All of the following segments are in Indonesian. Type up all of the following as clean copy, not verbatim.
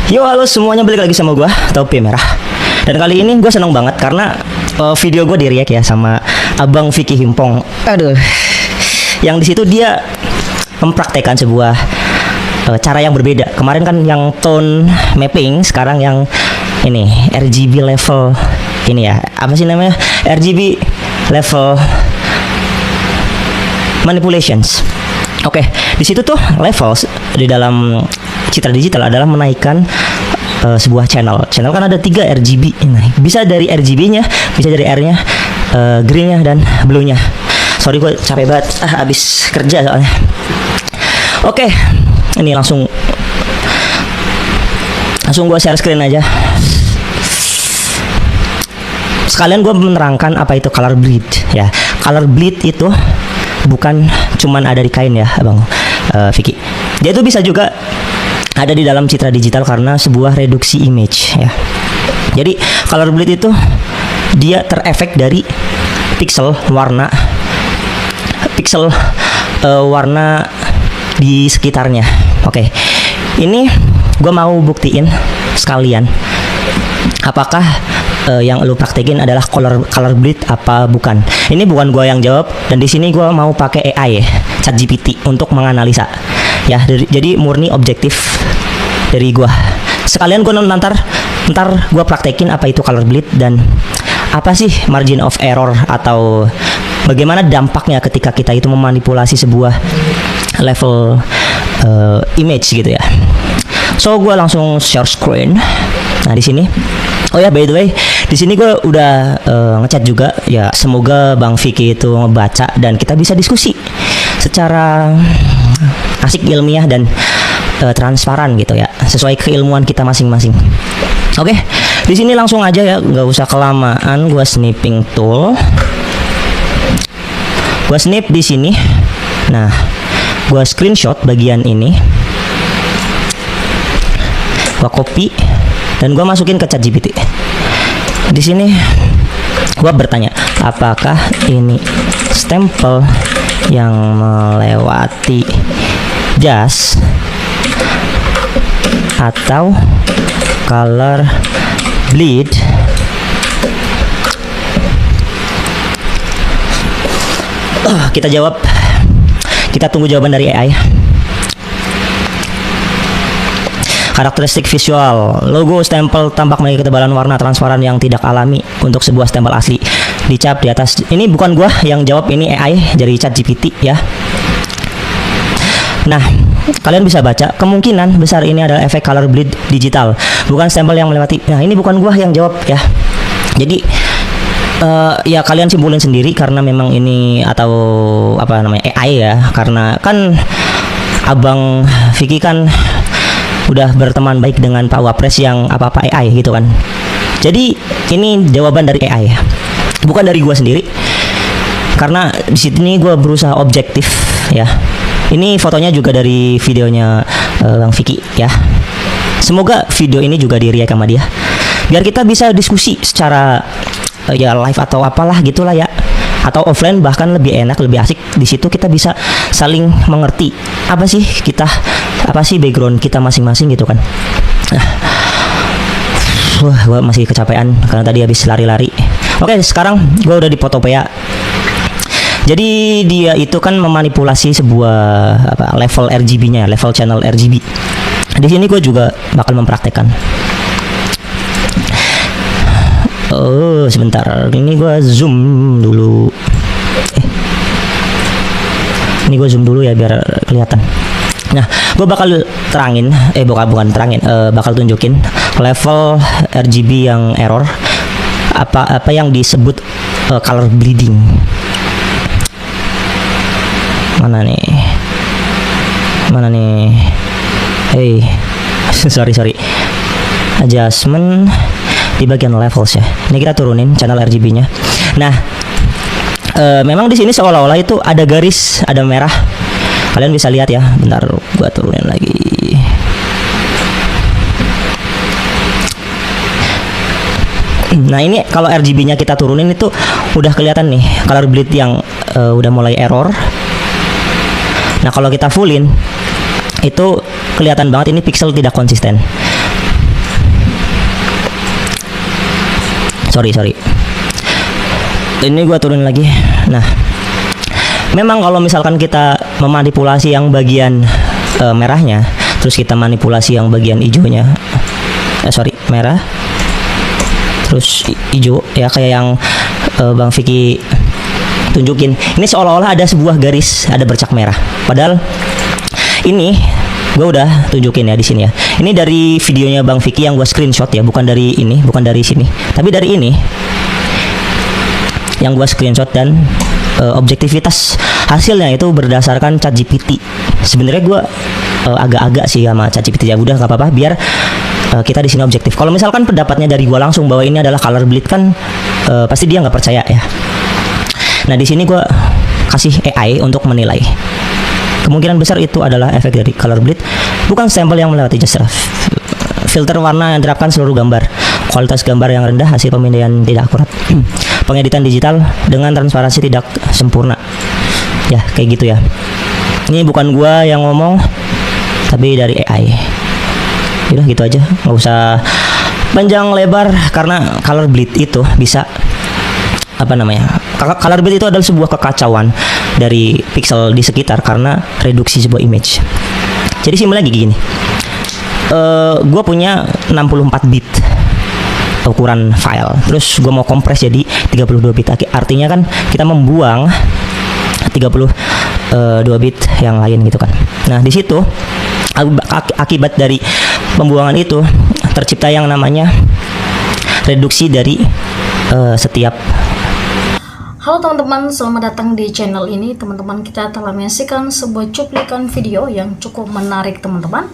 Yo, halo semuanya, balik lagi sama gue Topi Merah. Dan kali ini gue seneng banget karena video gue di-react ya sama Abang Vicky Himpong. Aduh, yang di situ dia mempraktekkan sebuah cara yang berbeda. Kemarin kan yang tone mapping, sekarang yang ini RGB level ini ya. Apa sih namanya? RGB level manipulations. Oke, di situ tuh levels di dalam citra digital adalah menaikkan sebuah channel. Channel kan ada 3 RGB. Nah, bisa dari RGB-nya, bisa dari R-nya, green-nya dan blue-nya. Sorry gue capek banget, abis kerja soalnya. Oke, ini langsung gue share screen aja. Sekalian gue menerangkan apa itu color bleed ya. Color bleed itu bukan cuman ada di kain ya, Abang Vicky. Dia itu bisa juga ada di dalam citra digital karena sebuah reduksi image ya. Jadi color bleed itu dia terefek dari pixel warna di sekitarnya. Oke, ini gue mau buktiin sekalian apakah yang lu praktekin adalah color bleed apa bukan. Ini bukan gue yang jawab, dan di sini gue mau pakai AI ChatGPT untuk menganalisa ya. Jadi murni objektif dari gue. Sekalian gue ntar gue praktekin apa itu color bleed dan apa sih margin of error atau bagaimana dampaknya ketika kita itu memanipulasi sebuah level image gitu ya. So gue langsung share screen. Nah di sini, oh ya by the way, di sini gue udah ngechat juga ya. Semoga Bang Vicky itu ngebaca dan kita bisa diskusi secara asik, ilmiah dan transparan gitu ya, sesuai keilmuan kita masing-masing. Oke, di sini langsung aja ya, nggak usah kelamaan. Gue snipping tool, gue snip di sini. Nah, gue screenshot bagian ini, gue copy dan gue masukin ke ChatGPT. Di sini gue bertanya, apakah ini stempel yang melewati jas atau color bleed? Kita jawab, kita tunggu jawaban dari AI. Karakteristik visual, logo stempel tampak memiliki ketebalan warna transparan yang tidak alami untuk sebuah stempel asli. Dicap di atas. Ini bukan gua yang jawab, ini AI dari ChatGPT ya. Nah, kalian bisa baca, kemungkinan besar ini adalah efek color bleed digital, bukan stempel yang melewati. Nah, ini bukan gua yang jawab ya. Jadi ya kalian simpulin sendiri karena memang ini atau apa namanya AI ya. Karena kan Abang Vicky kan udah berteman baik dengan Pak Wapres yang apa-apa AI gitu kan. Jadi ini jawaban dari AI, bukan dari gua sendiri. Karena di sini gua berusaha objektif ya. Ini fotonya juga dari videonya Bang Vicky ya. Semoga video ini juga di-react sama dia, biar kita bisa diskusi secara ya live atau apalah gitulah ya, atau offline bahkan lebih enak, lebih asik. Di situ kita bisa saling mengerti apa sih background kita masing-masing gitu kan. Wah, gue masih kecapean karena tadi habis lari-lari. Oke, sekarang gue udah di Photopea. Jadi dia itu kan memanipulasi sebuah level RGB-nya, level channel RGB. Di sini gue juga bakal mempraktekkan. Oh, sebentar. Ini gue zoom dulu. Ini gue zoom dulu ya biar kelihatan. Nah, gue bakal terangin, bukan terangin, bakal tunjukin level RGB yang error, apa yang disebut color bleeding. Mana nih? Hey, sorry. Adjustment di bagian levels ya. Ini kita turunin channel RGB-nya. Nah, memang di sini seolah-olah itu ada garis, ada merah. Kalian bisa lihat ya. Bentar, gua turunin lagi. Nah, ini kalau RGB-nya kita turunin itu udah kelihatan nih color bleed yang udah mulai error. Nah, kalau kita fullin itu kelihatan banget ini pixel tidak konsisten. Sorry. Ini gua turun lagi. Nah, memang kalau misalkan kita memanipulasi yang bagian merahnya, terus kita manipulasi yang bagian hijaunya, merah, terus hijau, ya kayak yang Bang Vicky tunjukin. Ini seolah-olah ada sebuah garis, ada bercak merah. Padahal ini gue udah tunjukin ya di sini ya. Ini dari videonya Bang Vicky yang gue screenshot ya, bukan dari sini, tapi dari ini yang gue screenshot. Dan objektivitas hasilnya itu berdasarkan ChatGPT. Sebenarnya gue agak-agak sih sama ChatGPT, ya udah nggak apa-apa, biar kita di sini objektif. Kalau misalkan pendapatnya dari gue langsung bahwa ini adalah color bleed kan pasti dia nggak percaya ya. Nah di sini gue kasih AI untuk menilai. Kemungkinan besar itu adalah efek dari color bleed, bukan sampel yang melewati jasa. Filter warna yang diterapkan seluruh gambar. Kualitas gambar yang rendah, hasil pemindaian tidak akurat. Pengeditan digital dengan transparansi tidak sempurna. Ya, kayak gitu ya. Ini bukan gua yang ngomong, tapi dari AI. Udah gitu aja, nggak usah panjang lebar, karena color bleed itu bisa color bleed itu adalah sebuah kekacauan dari pixel di sekitar karena reduksi sebuah image. Jadi simpel lagi gini. Gue punya 64 bit ukuran file, terus gue mau kompres jadi 32 bit. Artinya kan kita membuang 32 bit yang lain gitu kan. Nah di situ akibat dari pembuangan itu tercipta yang namanya reduksi dari setiap. Halo teman-teman, selamat datang di channel ini. Teman-teman, kita telah menyaksikan sebuah cuplikan video yang cukup menarik teman-teman.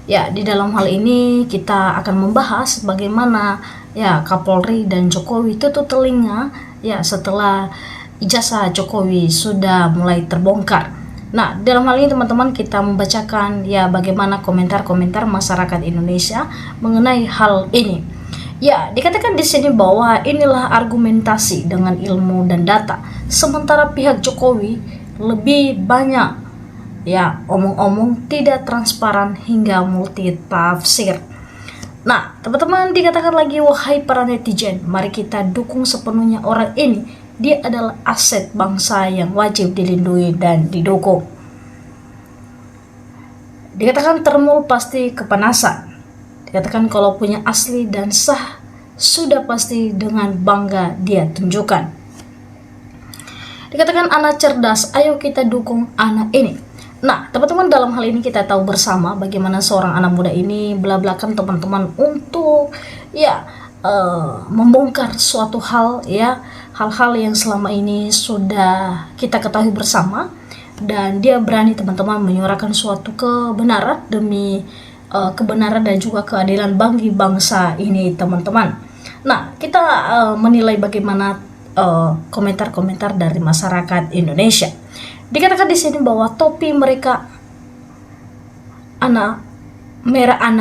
Ya, di dalam hal ini kita akan membahas bagaimana ya Kapolri dan Jokowi tutup telinga ya setelah ijazah Jokowi sudah mulai terbongkar. Nah, dalam hal ini teman-teman kita membacakan ya bagaimana komentar-komentar masyarakat Indonesia mengenai hal ini. Ya, dikatakan di sini bahwa inilah argumentasi dengan ilmu dan data. Sementara pihak Jokowi lebih banyak ya omong-omong, tidak transparan hingga multi tafsir. Nah, teman-teman, dikatakan lagi, wahai para netizen, mari kita dukung sepenuhnya orang ini. Dia adalah aset bangsa yang wajib dilindungi dan didukung. Dikatakan termul pasti kepanasan. Dikatakan kalau punya asli dan sah, sudah pasti dengan bangga dia tunjukkan. Dikatakan anak cerdas, ayo kita dukung anak ini. Nah, teman-teman, dalam hal ini kita tahu bersama bagaimana seorang anak muda ini belak-belakan teman-teman untuk ya membongkar suatu hal ya, hal-hal yang selama ini sudah kita ketahui bersama, dan dia berani teman-teman menyuarakan suatu kebenaran demi kebenaran dan juga keadilan bagi bangsa ini teman-teman. Nah, kita menilai bagaimana komentar-komentar dari masyarakat Indonesia. Dikatakan di sini bahwa topi mereka anak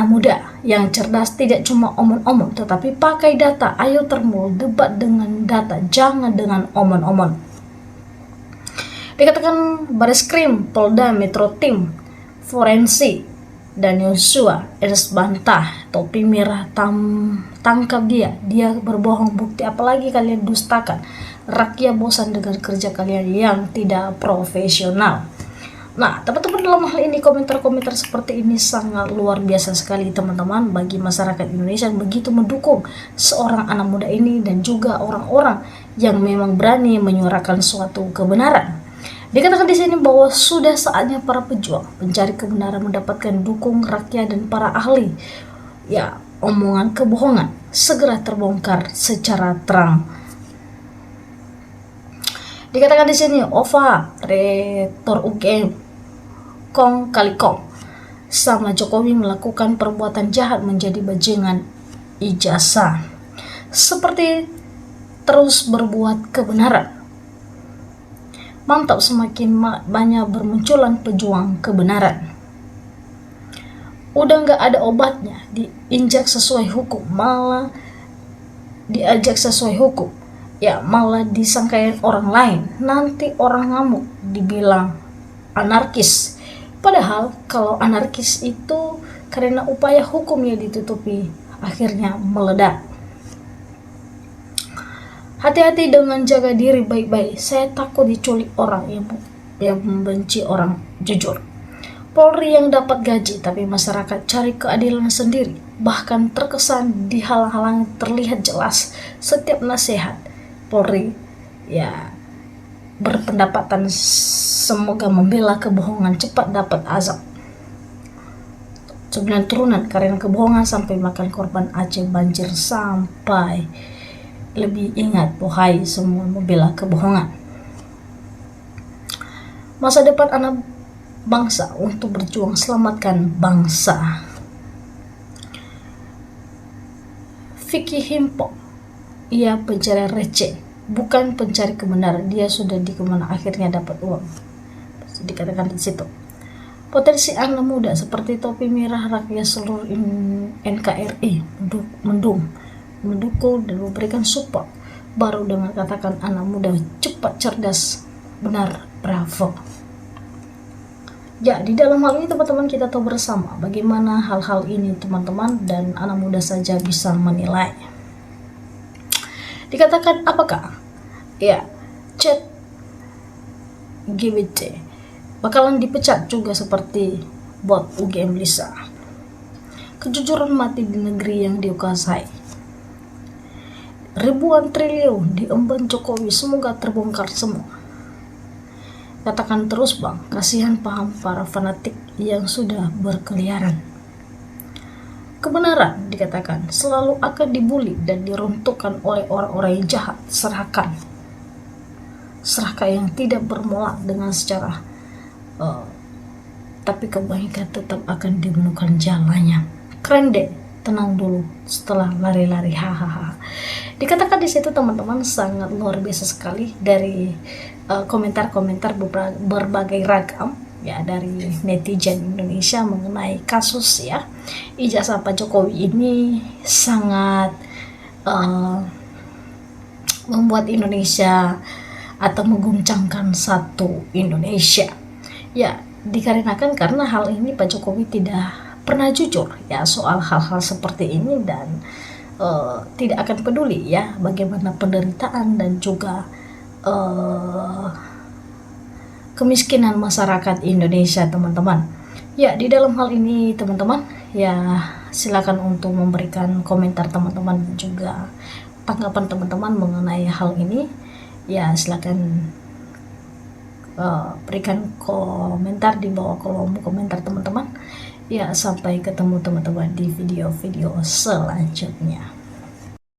muda yang cerdas, tidak cuma omong-omong tetapi pakai data. Ayo termul, debat dengan data, jangan dengan omong-omong. Dikatakan Bareskrim, Polda Metro Tim, Forensik dan Yosua Eres bantah, topi merah tangkap dia berbohong, bukti apalagi kalian dustakan. Rakyat bosan dengan kerja kalian yang tidak profesional. Nah, teman-teman, dalam hal ini komentar-komentar seperti ini sangat luar biasa sekali teman-teman bagi masyarakat Indonesia yang begitu mendukung seorang anak muda ini dan juga orang-orang yang memang berani menyuarakan suatu kebenaran. Dikatakan di sini bahwa sudah saatnya para pejuang mencari kebenaran mendapatkan dukung rakyat dan para ahli. Ya, omongan kebohongan segera terbongkar secara terang. Dikatakan di sini, Ova, Rektor UGM, Kong kali Kong, sama Jokowi melakukan perbuatan jahat menjadi bajingan ijazah. Seperti terus berbuat kebenaran. Mantap, semakin banyak bermunculan pejuang kebenaran. Udah nggak ada obatnya, diinjak sesuai hukum, malah diajak sesuai hukum. Ya, malah disangkain orang lain, nanti orang ngamuk dibilang anarkis. Padahal kalau anarkis itu karena upaya hukumnya ditutupi, akhirnya meledak. Hati-hati dengan jaga diri baik-baik. Saya takut diculik orang yang membenci orang jujur. Polri yang dapat gaji tapi masyarakat cari keadilan sendiri, bahkan terkesan dihalang-halangi. Terlihat jelas setiap nasihat Polri ya berpendapatan semoga membela kebohongan cepat dapat azab. 9 turunan karena kebohongan sampai makan korban Aceh banjir sampai lebih ingat, wahai semua membela kebohongan. Masa depan anak bangsa untuk berjuang selamatkan bangsa. Vicky Himpo, ia pencari receh, bukan pencari kebenaran. Dia sudah di kemana akhirnya dapat uang. Dikatakan di situ. Potensi anak muda seperti Topi Merah Rakyat seluruh NKRI mendukung dan memberikan support. Baru dengan katakan anak muda cepat cerdas, benar, bravo. Ya, di dalam hal ini teman-teman kita tahu bersama bagaimana hal-hal ini teman-teman, dan anak muda saja bisa menilai. Dikatakan apakah? Ya, chat GBT bakalan dipecat juga seperti bot UGM Lisa. Kejujuran mati di negeri yang dikuasai. Ribuan triliun diemban Jokowi, semoga terbongkar semua. Katakan terus bang, kasihan paham para fanatik yang sudah berkeliaran. Kebenaran dikatakan selalu akan dibully dan diruntuhkan oleh orang-orang yang jahat. Serahkan yang tidak bermoal dengan secara tapi kebaikan tetap akan digunakan jalannya. Keren deh, tenang dulu setelah lari-lari, hahaha. Dikatakan di situ teman-teman sangat luar biasa sekali dari komentar-komentar berbagai ragam ya dari netizen Indonesia mengenai kasus ya ijazah Pak Jokowi ini sangat membuat Indonesia atau mengguncangkan satu Indonesia. Ya, dikarenakan karena hal ini Pak Jokowi tidak pernah jujur ya soal hal-hal seperti ini, dan tidak akan peduli ya bagaimana penderitaan dan juga kemiskinan masyarakat Indonesia teman-teman. Ya, di dalam hal ini teman-teman ya silakan untuk memberikan komentar teman-teman dan juga tanggapan teman-teman mengenai hal ini. Ya, silakan berikan komentar di bawah kolom komentar teman-teman. Ya, sampai ketemu teman-teman di video-video selanjutnya.